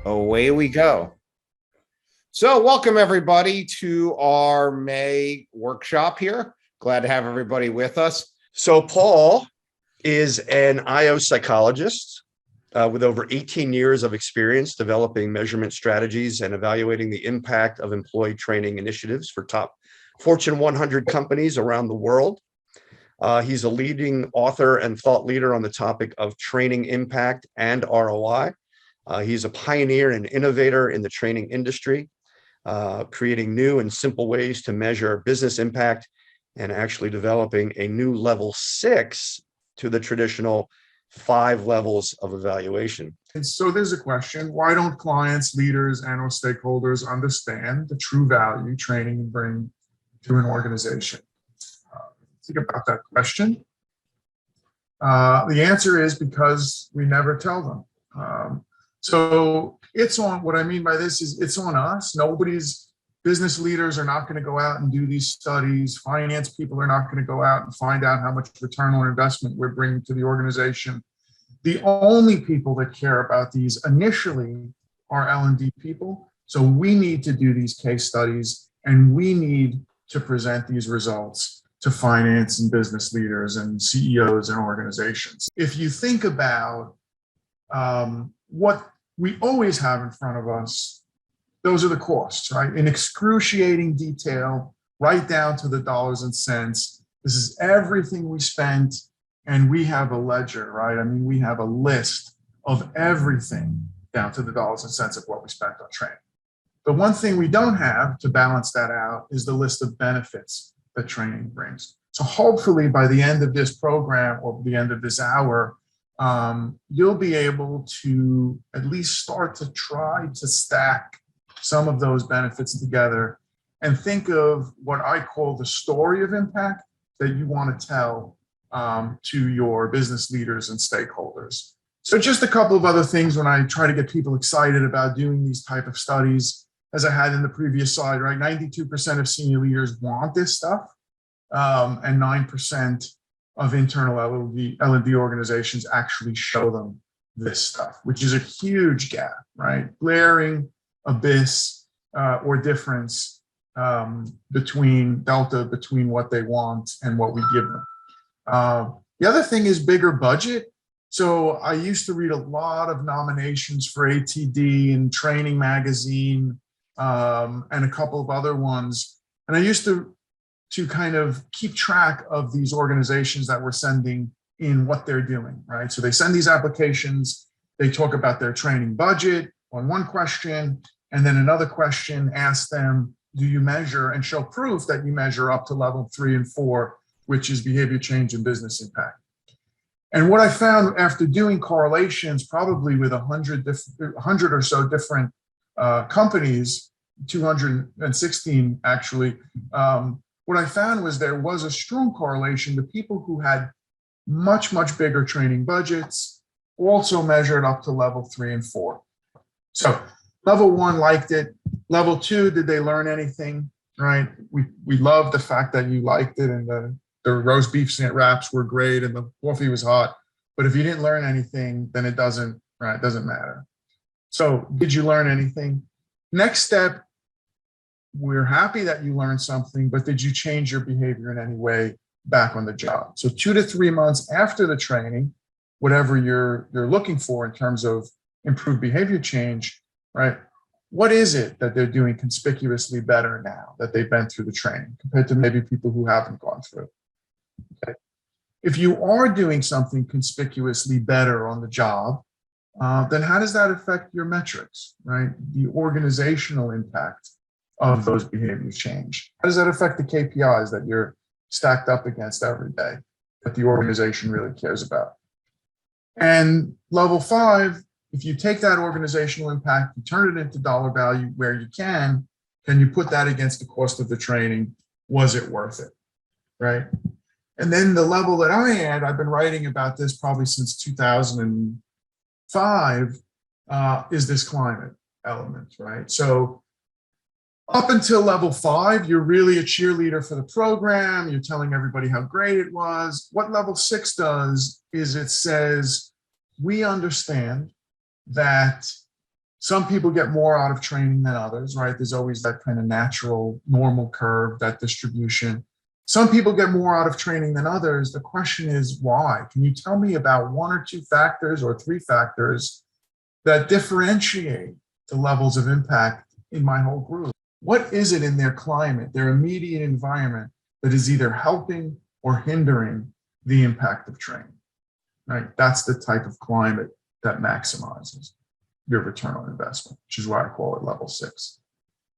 Away we go. So welcome everybody to our May workshop here. Glad to have everybody with us. So Paul is an IO psychologist with over 18 years of experience developing measurement strategies and evaluating the impact of employee training initiatives for top Fortune 100 companies around the world. He's a leading author and thought leader on the topic of training impact and ROI. He's a pioneer and innovator in the training industry, creating new and simple ways to measure business impact and actually developing a new level 6 to the traditional 5 levels of evaluation. And so there's a question, why don't clients, leaders, and or stakeholders understand the true value training can bring to an organization? Think about that question. The answer is because we never tell them. So it's on, what I mean by this is it's on us. Business leaders are not going to go out and do these studies. Finance people are not going to go out and find out how much return on investment we're bringing to the organization. The only people that care about these initially are L&D people. So we need to do these case studies and we need to present these results to finance and business leaders and CEOs and organizations. If you think about what we always have in front of us, those are the costs, right? In excruciating detail, right down to the dollars and cents. This is everything we spent, and we have a ledger, right? I mean, we have a list of everything down to the dollars and cents of what we spent on training. The one thing we don't have to balance that out is the list of benefits that training brings. So hopefully by the end of this program or the end of this hour, you'll be able to at least start to try to stack some of those benefits together and think of what I call the story of impact that you want to tell to your business leaders and stakeholders. So just a couple of other things when I try to get people excited about doing these type of studies, as I had in the previous slide, right? 92% of senior leaders want this stuff, and 9% of internal L&D organizations actually show them this stuff, which is a huge gap, right? Glaring abyss or difference between what they want and what we give them. The other thing is bigger budget. So I used to read a lot of nominations for ATD and Training Magazine and a couple of other ones. And I used to kind of keep track of these organizations that were sending in what they're doing, right? So they send these applications, they talk about their training budget on one question, and then another question asks them, do you measure and show proof that you measure up to level 3 and 4, which is behavior change and business impact? And what I found after doing correlations, probably with 100 or so different companies, 216 actually, what I found was there was a strong correlation to people who had much, much bigger training budgets, also measured up to level 3 and 4. So level 1 liked it. Level 2, did they learn anything, right? We love the fact that you liked it and the roast beef wraps were great and the coffee was hot. But if you didn't learn anything, then it doesn't matter. So did you learn anything? Next step, we're happy that you learned something, but did you change your behavior in any way back on the job? So 2 to 3 months after the training, whatever you're looking for in terms of improved behavior change, right? What is it that they're doing conspicuously better now that they've been through the training compared to maybe people who haven't gone through? Okay. If you are doing something conspicuously better on the job, then how does that affect your metrics, right? The organizational impact of those behavior change. How does that affect the KPIs that you're stacked up against every day that the organization really cares about? And level 5, if you take that organizational impact, you turn it into dollar value where you can you put that against the cost of the training? Was it worth it, right? And then the level that I had, I've been writing about this probably since 2005, is this climate element, right? So up until level 5, you're really a cheerleader for the program. You're telling everybody how great it was. What level 6 does is it says, we understand that Some people get more out of training than others, right? There's always that kind of natural normal curve, that distribution. Some people get more out of training than others. The question is why? Can you tell me about one or two factors or three factors that differentiate the levels of impact in my whole group? What is it in their climate, their immediate environment, that is either helping or hindering the impact of training, right? That's the type of climate that maximizes your return on investment, which is why I call it level 6.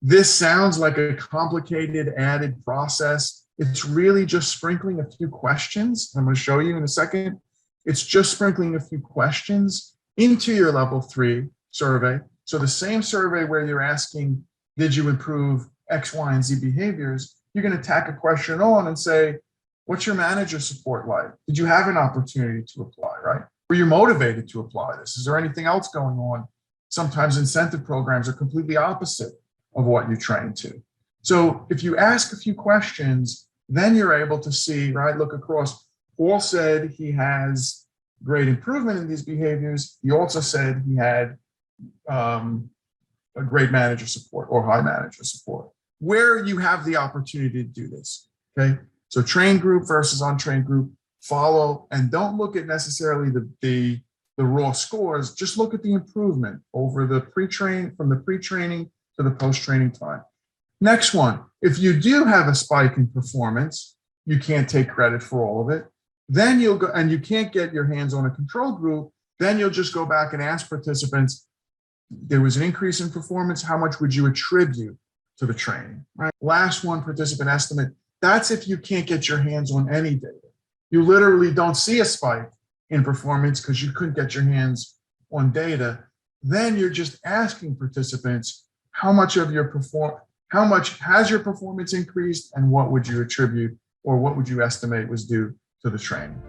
This sounds like a complicated added process. It's really just sprinkling a few questions. I'm going to show you in a second. It's just sprinkling a few questions into your level 3 survey. So the same survey where you're asking, did you improve X, Y, and Z behaviors? You're going to tack a question on and say, what's your manager support like? Did you have an opportunity to apply, right? Were you motivated to apply this? Is there anything else going on? Sometimes incentive programs are completely opposite of what you train to. So if you ask a few questions, then you're able to see, right, look across. Paul said he has great improvement in these behaviors. He also said he had a great manager support or high manager support. Where you have the opportunity to do this, okay? So trained group versus untrained group, follow, and don't look at necessarily the raw scores, just look at the improvement over the from the pre-training to the post-training time. Next one, if you do have a spike in performance, you can't take credit for all of it. Then you'll go, and you can't get your hands on a control group, then you'll just go back and ask participants, there was an increase in performance, how much would you attribute to the training, right? Last one, participant estimate. That's if you can't get your hands on any data. You literally don't see a spike in performance because you couldn't get your hands on data. Then you're just asking participants, how much has your performance increased, and what would you attribute or what would you estimate was due to the training?